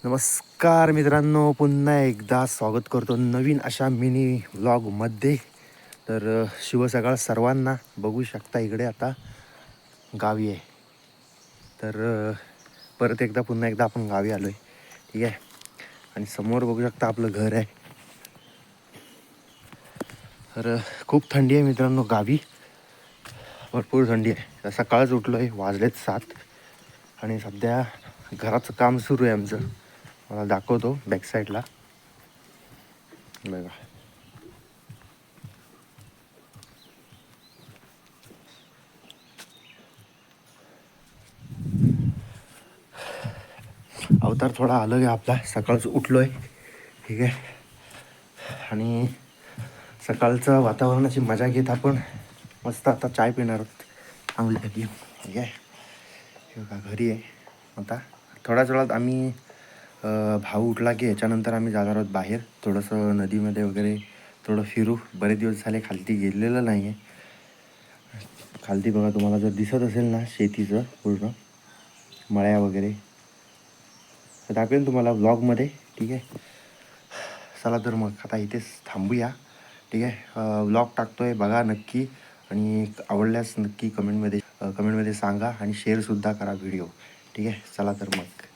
नमस्कार मित्रांनो, पुन्हा एकदा स्वागत करतो नवीन अशा मिनी व्लॉगमध्ये. तर शुभ सकाळ सर्वांना. बघू शकता इकडे आता गावी आहे. तर परत एकदा पुन्हा एकदा आपण गावी आलो आहे. ठीक आहे. आणि समोर बघू शकता आपलं घर आहे. तर खूप थंडी आहे मित्रांनो गावी, भरपूर थंडी आहे. तर सकाळच उठलो आहे, वाजलेत 7 आणि सध्या घराचं काम सुरू आहे आमचं. मला दाखवतो बॅक साईडला बघा. अवतार थोडा अलग आहे आपला. सकाळच उठलो आहे. ठीक आहे. आणि सकाळचं वातावरणाची मजा घेत आपण मस्त आता चाय पिणार आहोत चांगल्यापैकी. ठीक आहे. हे बघा घरी आहे आता. थोड्याच वेळात आम्ही भाऊ उठला की याच्यानंतर आम्ही जाणार आहोत बाहेर थोडंसं नदीमध्ये वगैरे थोडं फिरू. बरेच दिवस झाले खालती गेलेलं नाही आहे. खालती बघा, तुम्हाला जर दिसत असेल ना शेतीचं पूर्ण मळ्या वगैरे, तर दाखवेन तुम्हाला व्लॉगमध्ये. ठीक आहे. चला तर मग आता इथेच थांबूया. ठीक आहे. व्लॉग टाकतो आहे बघा नक्की. आणि आवडल्यास नक्की कमेंटमध्ये सांगा आणि शेअरसुद्धा करा व्हिडिओ. ठीक आहे. चला तर मग.